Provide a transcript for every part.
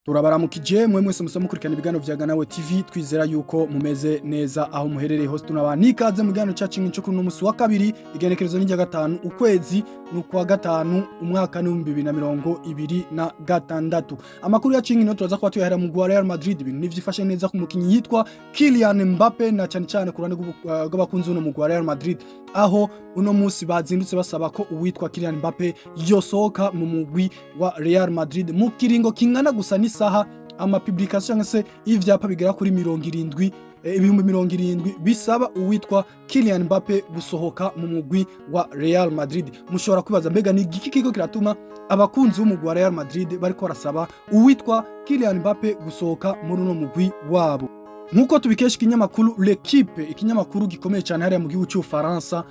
Turabaramukije mwe mwese musa mukurikirana ibiganiro vya Ganawe TV twizera yuko mumeze neza aho muherereye hose tunaba nikaze mu kiganiro cacu cyo kuri no musi wa kabiri igenekerezo n'irya gatanu ukwezi n'ukwa gatanu umwaka ni 2026 amakuru ya cinkino turaza kuba tuyahera mu gwa Real Madrid ibintu nivyifashe neza ku mukinyi yitwa Kylian Mbappe na cyane ku ruhande rw'abakunzi no mu gwa Real Madrid aho uno musi bazindutse basaba ko uwitwa Kylian Mbappe yosohoka mu mugwi wa Real Madrid mu kiringo kingana gusa isaha publication se ivyapa bigera kuri 70 ibihumbi 70 bisaba uwitwa Kylian Mbappe gusohoka mu mugwi wa Real Madrid. Mushobora kwibaza mbega ni giki kiko kiratuma abakunzi b'umugwi wa Real Madrid bariko barasaba uwitwa Kylian Mbappe gusohoka muri no mugwi wabo. Nkuko tubikesha ikinyamakuru L'Equipe, ikinyamakuru gikomeye cyane hariya mu gihugu cy'u Faransa,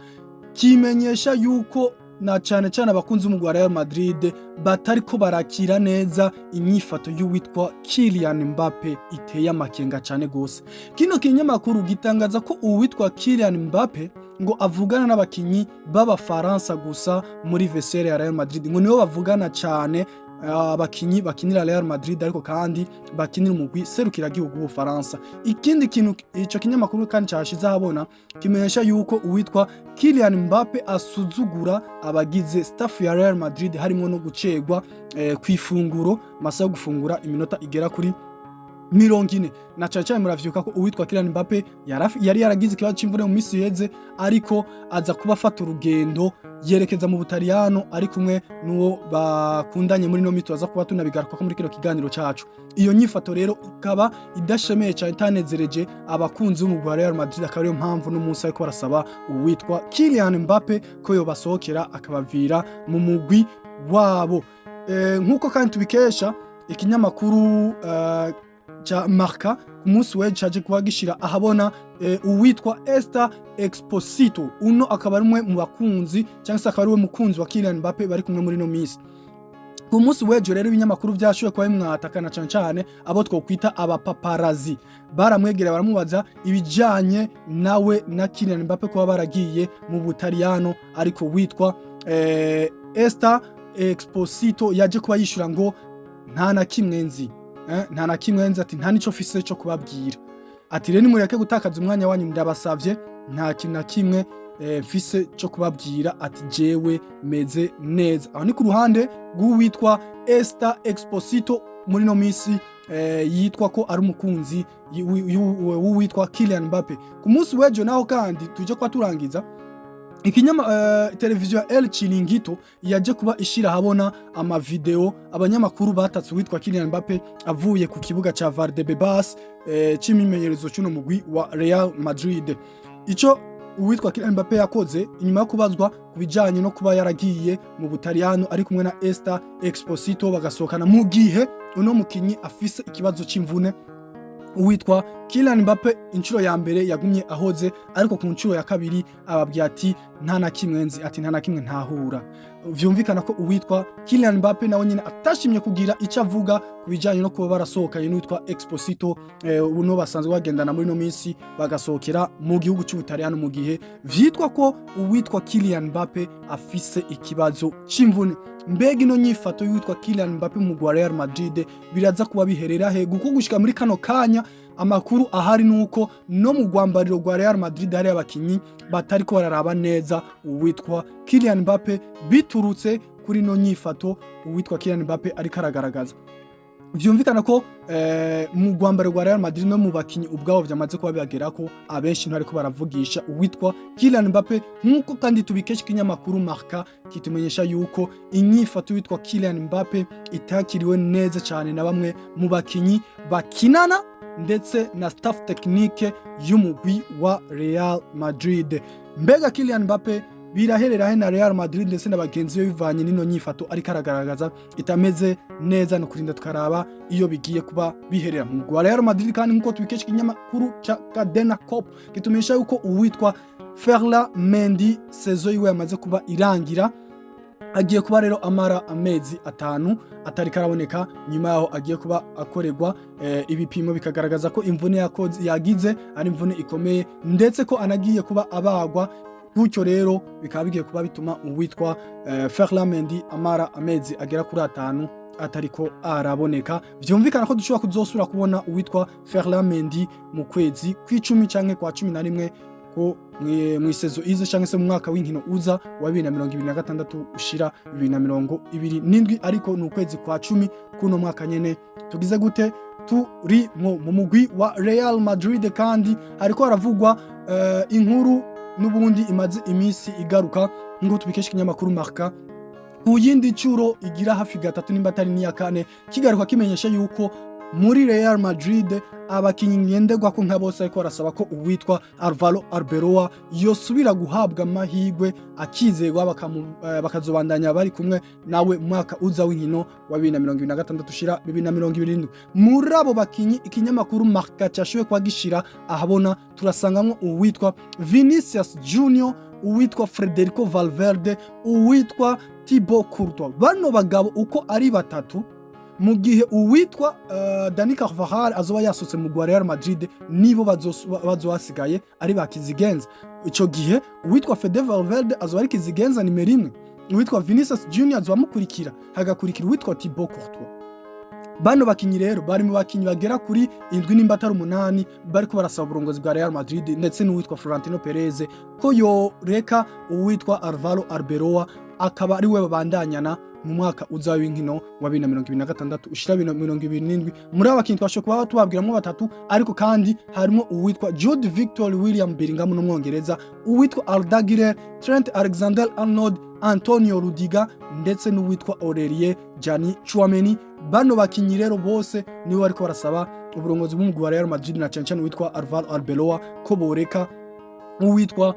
kimenyesha yuko na cyane abakunzi b'umugwi wa Real Madrid batariko barakira neza inyifato y'uwitwa Kylian Mbappe iteye amakenga cyane gose. Kino kinyamakuru gitangaza ko uwitwa Kylian Mbappe ngo avugana n'abakinyi b'abafaransa gusa muri vestiaire ya Real Madrid, ngo nibo bavugana cyane abakinyi bakinira Real Madrid ariko kandi bakinira umugwi serukira gihugu w'Ufaransa. Ikindi kintu ico kinyamakuru kandi cyashize habona kimenyesha yuko uwitwa Kylian Mbappe asuzugura abagize staff ya Real Madrid harimo no gucegwa kwifunguro masa yo gufungura iminota igera kuri 40 na cyane muravyuka ko uwitwa Kylian Mbappe yari yaragize ikibazo c'imvune mu misi yeze ariko aza kuba afata urugendo yerekeza mu Butaliyano ari kumwe nuwo bakundanye muri no mito aza kuba tunabigaruka ko muri kino kiganiro cacu. Iyo nyifato rero ikaba idashemeye cyane itanezereje abakunzi b'umugwi wa Real Madrid, akaba ariyo mpamvu no munsi ariko barasaba uwitwa Kylian Mbappe ko yobasohokera akabavira mu mugwi wabo. Nkuko kandi tubikesha ikinyamakuru cha Marca ku munsi weje caje kuba gishira ahabona uwitwa Esther Exposito, uno akaba ari umwe mu bakunzi cyangwa se akaba ari we mukunzi wa Kylian Mbappe bari kumwe muri no misi. Ku munsi weje rero ibinyamakuru byashuye kwa mwatakana cyane abo twokwita abapaparazi baramwegera baramubaza ibijanye nawe na Kylian Mbappe ko baragiye mu Butaliyano, ariko witwa Esther Exposito yaje kuba yishura ngo nta na kimwe nzi ati nta nico fise cyo kubabwira, ati rero nimureke gutakaza umwanya wanyu ndabasavye, nta kintu na kimwe fise cyo kubabwira, ati jewe meze neza. Aho ni ku ruhande rw'uwitwa Esther Exposito muri no misi yitwa ko ari umukunzi w'uwitwa Kylian Mbappe. Ku munsi wejo naho kandi tuje kwa turangiza televiziyo El Chiringuito yaje kuba ishira habona ama video abanyamakuru batatse witwa Kylian Mbappe avuye ku kibuga ca Valdebebas c'imimenyerezo cy'uno mugwi wa Real Madrid. Ico uwitwa Kylian Mbappe yakoze inyuma yo kubazwa kubijanye no kuba yaragiye mu Butaliyano ari kumwe na Esther Exposito bagasohokana mu gihe uno mukinyi afise ikibazo c'imvune. Uwitwa Kylian Mbappe inshuro ya mbere yagumye ahoze, ariko ku nshuro ya kabiri ababwiye ati nta na kimwe nzi, ati nta na kimwe ntahura. Vyumvikana ko uwitwa Kylian Mbappe nawe nyine atashimye kugira ico avuga kubijanye no kuba barasohokanye n'uwitwa Exposito uno basanzwe bagendana muri no misi bagasohokera mu gihugu cy'Ubutaliyano mu gihe vyitwa ko uwitwa Kylian Mbappe afise ikibazo c'imvune. Mbega ino nyifato y'uwitwa Kylian Mbappe mu gwa Real Madrid biraza kuba biherera he guko gushika muri kano kanya? Amakuru ahari nuko no mu gwambariro gwa Real Madrid hari abakinyi batariko bararaba neza uwitwa Kylian Mbappe biturutse kuri no nyifato uwitwa Kylian Mbappe ari karagaragaza. Vyumvikana ko mu gwambariro gwa Real Madrid no mu bakinyi ubwabo vyamaze kuba byagera ko abenshi ntariko baravugisha uwitwa Kylian Mbappe, nkuko kandi tubikesha ikinyamakuru Marca kitumenyesha yuko inyifato witwa Kylian Mbappe itakiriwe neza cyane na bamwe mu bakinyi bakinana ndetse na staff technique y'umugwi wa Real Madrid. Mbega Kylian Mbappe biraherera he na Real Madrid ndetse n'abagenzi be bivanye nino nyifato ari karagaragaza itameze neza no kurinda tukaraba iyo bigiye kuba biherera mu gwa Real Madrid. Kandi nkuko tubikesha ikinyamakuru ca Cadena Cop kitumesha yuko uwitwa Ferland Mendy saison yiwe yamaze kuba irangira, agiye kuba rero amara amezi 5 atari karaboneka, nyuma yaho agiye kuba akoregwa ibipimo bikagaragaza ko imvune yagize ari imvune ikomeye ndetse ko anagiye kuba abagwa. Gutyo rero bikaba bigiye kuba bituma uwitwa Ferland Mendy amara amezi agera kuri 5 atariko araboneka. Vyumvikana ko dushobora kuzosura kubona uwitwa Ferland Mendy mu kwezi kw'icumi canke kwa 11 ko mwisezo ize canke se mu mwaka w'inkino uza wa 2026 ushira 2027 ariko ni ukwezi kwa 10 kuno mwaka nyene tugize gute turi mu mugwi wa Real Madrid kandi hariko haravugwa inkuru n'ubundi imaze imisi igaruka ngo tubikesha ikinyamakuru Marca ku yindi curo igira hafi gatatu nimba atari niya kane kigaruka kimenyesha yuko muri Real Madrid abakinyi ngendegwa ko nka bose ariko arasaba ko uwitwa Álvaro Arbeloa yosubira guhabwa amahigwe akizegwa bakazobandanya bari kumwe nawe mwaka uza w'inkino wa 2026 ushira 2027. Muri abo bakinyi ikinyamakuru Marca cyashowe kwa gishira ahabona turasangamwe uwitwa Vinicius Junior, uwitwa Federico Valverde, uwitwa Thibaut Courtois. Bano bagabo uko ari batatu mu gihe uwitwa Dani Carvajal azoba yasutse mu Real Madrid nibo bazowasigaye ari bakizigenza. Ico gihe uwitwa Fede Valverde azoba ari kizigenza nimero 1, uwitwa Vinicius Junior azoba mukurikira hagakurikira uwitwa Thibaut Courtois. Bano bakinyi rero bari mu bakinyi bagera kuri 7 nimba atari 8 bariko barasaba uburongozi bwa Real Madrid ndetse n'uwitwa Florentino Perez ko yoreka uwitwa Álvaro Arbeloa akaba ari we babandanyana mu mwaka uza w'inkino wa 2026 ushira 2027. Muri abakinyi twashokuba tubabwiramo batatu ariko kandi harimo uwitwa Jude Victor William Bellingham n'umwongereza, uwitwa Arda Güler, Trent Alexander-Arnold, Antonio Rudiger ndetse n'uwitwa Aurelien Tchouameni. Bano bakinyi rero bose niwe ariko barasaba uburongozi bw'umugwi wa Real Madrid na Chanchan witwa Álvaro Arbeloa ko boreka uwitwa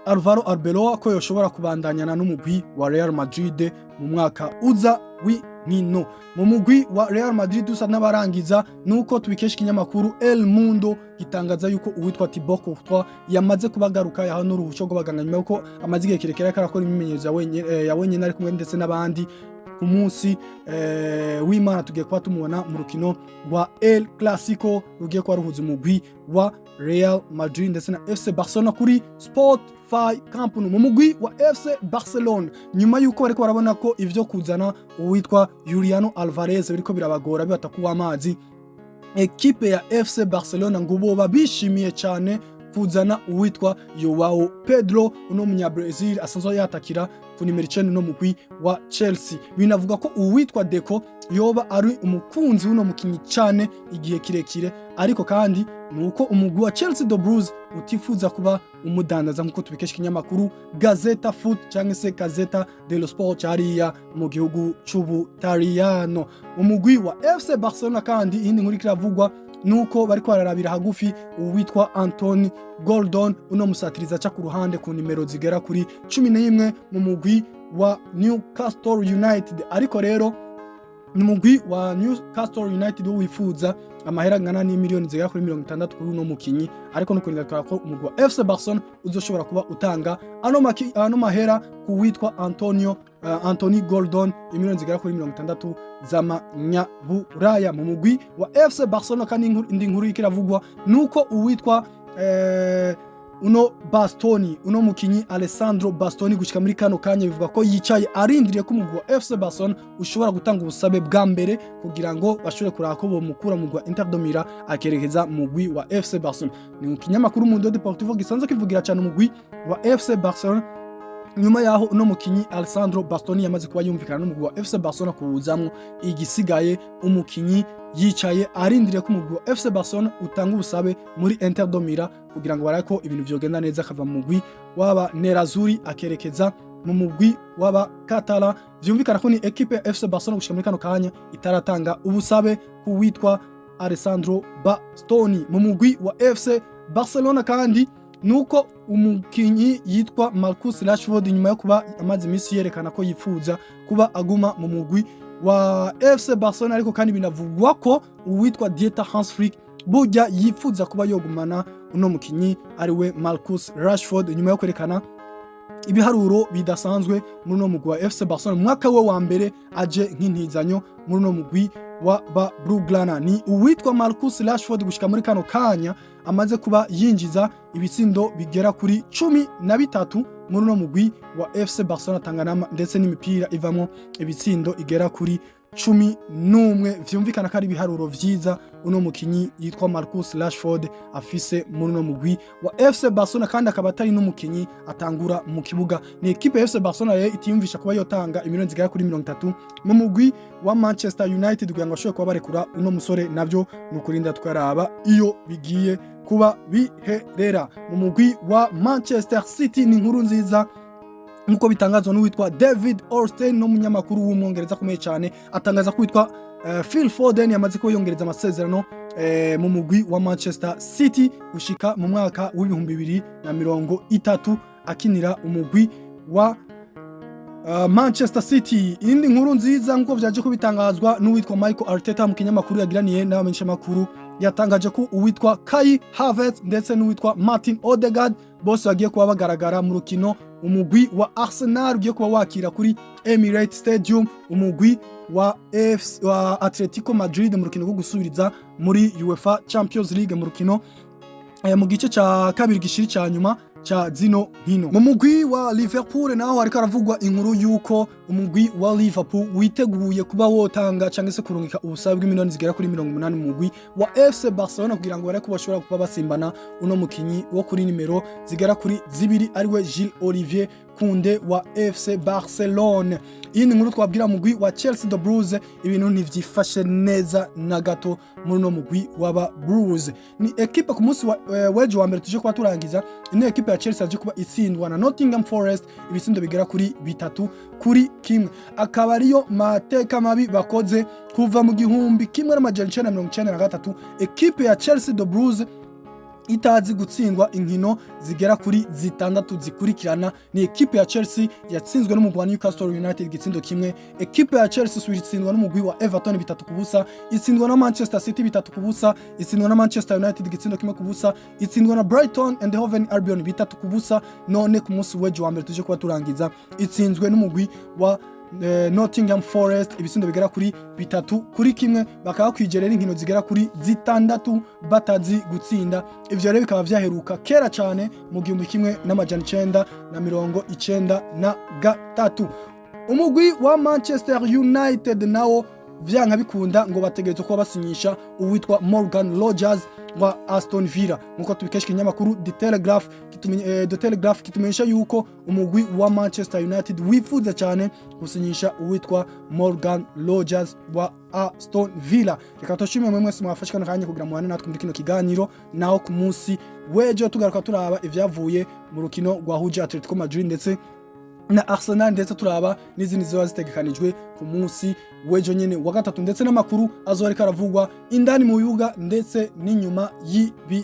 Álvaro Arbeloa ko yoshobora kubandanyana n'umugwi wa Real Madrid mu mwaka uza w'inkino. Mu mugwi wa Real Madrid usa n'abarangiza nuko tubikesha ikinyamakuru El Mundo gitangaza yuko uwitwa Thibaut Courtois yamaze kubagaruka yaho n'uruhushyo rwo baganga nyuma yuko amaze igihe kirekire akarakora imimenyerezo ya wenyine ari kumwe ndetse n'abandi. Ku munsi w'Imana tugiye kuba tumubona mu rukino rwa El Clasico rugiye kuba ruhuza umugwi wa Real Madrid ndetse na FC Barcelona kuri Spotify Camp Nou. Mu mugwi wa FC Barcelona nyuma yuko bariko barabona ko ivyo kuzana uwitwa Juliano Alvarez biriko birabagora bibatakuwa amazi, ekipe ya FC Barcelona ngo boba bishimiye cyane kuzana uwitwa Joao Pedro uno munya Brazil asanzwe yatakira ku nimero 9 no mugwi wa Chelsea. Binavuga ko uwitwa Deco yoba ari umukunzi uno mukinyi cyane igihe kirekire, ariko kandi nuko umugwi wa Chelsea de Blues utifuza kuba umudandaza nkuko tubikesha ikinyamakuru Gazzetta Foot cyangwa se Gazzetta dello Sport cyariya mu gihugu c'Ubutaliyano. Umugwi wa FC Barcelona kandi indi nkuru kiravugwa nuko bariko bararabira hagufi uwitwa Anthony Gordon uno musatiriza ca ku ruhande ku nimero zigera kuri 11 mu mugwi wa Newcastle United. Ariko rero ni mugwi wa Newcastle United wifuza amahera ngana ni miliyoni zigera kuri 60 kuri uno mukinyi, ariko nuko ndakora ko umugwi wa FC Barcelona uzoshobora kuba utanga ano mahera ku witwa Anthony Gordon miliyoni zigera kuri 60 z'amanyaburaya. Mu mugwi wa FC Barcelona kandi indi nkuru ikiravugwa nuko uwitwa uno Bastoni uno mukinyi Alessandro Bastoni gushika muri kano kanya bivuga ko yicaye arindiriye ko umugwi wa FC Barcelona ushobora gutanga ubusabe bwa mbere kugira ngo bashobore kuraka ko bomukura mu gwa Inter de Milan akerekeza mu mugwi wa FC Barcelona. Ni mu kinyamakuru Mundo Deportivo gisanzwe kivugira cyane umugwi wa FC Barcelona. Nyuma yaho uno mukinyi Alessandro Bastoni yamaze kuba yumvikana n'umugwi wa FC Barcelona kuwuzamwo, igisigaye umukinyi yicaye arindiriye ko umugwi wa FC Barcelona utanga ubusabe muri Inter de Milan kugira ngo barako ibintu vyogenda neza akava mu mugwi w'aba Nerazzurri akerekeza mu mugwi w'aba Catala. Vyumvikana ko ni equipe ya FC Barcelona gushika muri kano kanya itaratanga ubusabe ku witwa Alessandro Bastoni mu mugwi wa FC Barcelona. Kandi nuko umukinyi yitwa Marcus Rashford nyuma yo kuba amazi imisi yerekana ko yifuza kuba aguma mu mugwi wa FC Barcelona, ariko kandi binavugwa ko uwitwa Dieter Hansflick burya yifuza kuba yogumana uno mukinyi ari we Marcus Rashford nyuma yo kwerekana ibiharuro bidasanzwe muri no mugwi wa FC Barcelona mwaka we wa mbere aje nk'intizanyo muri no mugwi wa Blaugrana. Ni uwitwa Marcus Rashford gushika muri kano kanya amaze kuba yinjiza ibitsindo bigera kuri 13 muri no mugwi wa FC Barcelona Tanganama, ndetse n'imipira ivamo ibitsindo igera kuri 11. Vyumvikana ko ari ibiharuro vyiza uno mukinyi yitwa Marcus Rashford afise muri no mugwi wa FC Barcelona, kandi akaba atari n'umukinyi atangura mu kibuga. Ni equipe ya FC Barcelona ye itiyumvisha kuba yotanga imiliyoni zigera kuri 30 mu mugwi wa Manchester United kugira ngo ashobore kuba barekura uno musore, navyo nukurinda twaraba iyo bigiye kuba biherera. Mu mugwi wa Manchester City ni inkuru nziza nkuko bitangazwa n'uwitwa David Ornstein no munyamakuru w'umwongereza akomeye cyane, atangaza ko witwa Phil Foden yamaze ko yongereza amasezerano mu mugwi wa Manchester City gushika mu mwaka w'2030 akinira umugwi wa Manchester City. Indi nkuru nziza nkuko vyaje ko bitangazwa n'uwitwa Michael Arteta mu kinyamakuru yagiraniye n'abamenyesha makuru, yatangaje ko uwitwa Kai Havertz ndetse n'uwitwa Martin Odegaard bose bagiye kuba bagaragara mu rukino umugwi wa Arsenal ugiye kuba wakira kuri Emirates Stadium umugwi wa Atletico Madrid mu rukino rwo gusubiriza muri UEFA Champions League mu rukino mu gice ca kabiri gishiri ca nyuma cha zino hino. Mu mugwi wa Liverpool naho hariko aravugwa inkuru yuko umugwi wa Liverpool witeguye kuba wotanga canke se kurungika ubusabe bw'imiliyoni zigera kuri 80 mu mugwi wa FC Barcelona kugira ngo bareko bashobora kuba basimbana uno mukinyi wo kuri nimero zigera kuri 2 ariwe Gilles Olivier Koundé wa FC Barcelona. Iyi ni nkuru twabwira mugwi wa Chelsea the Blues, ibintu ntivyifashe neza na gato muri no mugwi w'aba Blues. Ni equipe ku munsi wejo wa mbere tuje kuba turangiza, ni equipe ya Chelsea aje kuba itsindwa na Nottingham Forest ibitsindo bigera kuri 3-1. Akaba ariyo mateka mabi bakoze kuva mu gihumbi 1993 equipe ya Chelsea the Blues itazi gutsindwa inkino zigera kuri 6 zikurikirana. Ni equipe ya Chelsea yatsinzwe n'umugwi wa Newcastle United gitsindo kimwe, equipe ya Chelsea swiritsindwa n'umugwi wa Everton 3-0, itsindwa na Manchester City 3-0, itsindwa na Manchester United gitsindo kimwe kubusa, itsindwa na Brighton and Hove Albion 3-0. None ku munsi wejo wa mbere tuje kuba turangiza itsinzwe n'umugwi wa Nottingham Forest ibisindo bigera kuri 3-1, bakaba kwigerera inkino zigera kuri 6 batazi gutsinda. Ivyo rero bikaba vyaheruka kera cyane mu 1993. Umugwi wa Manchester United nawo vyanka bikunda ngo bategerezwa kuba basinyisha uwitwa Morgan Rogers wa Aston Villa, nkuko tubikesha kinyamakuru The Telegraph kitumenyesha yuko umugwi wa Manchester United wifuza cyane gusinyisha uwitwa Morgan Rogers wa Aston Villa. Reka toshime mwese mwafashika nakanye kugira muhane natwe muri kino kiganiro, naho ku munsi wejo tugaruka turaba ivyavuye mu rukino rwa huje Atletico Madrid ndetse na Arsenal, ndetse turaba n'izindi ziba zitegekanijwe ku munsi wejo nyene wa gatatu, ndetse n'amakuru azoreka aravugwa indani mu bibuga ndetse n'inyuma y'ibi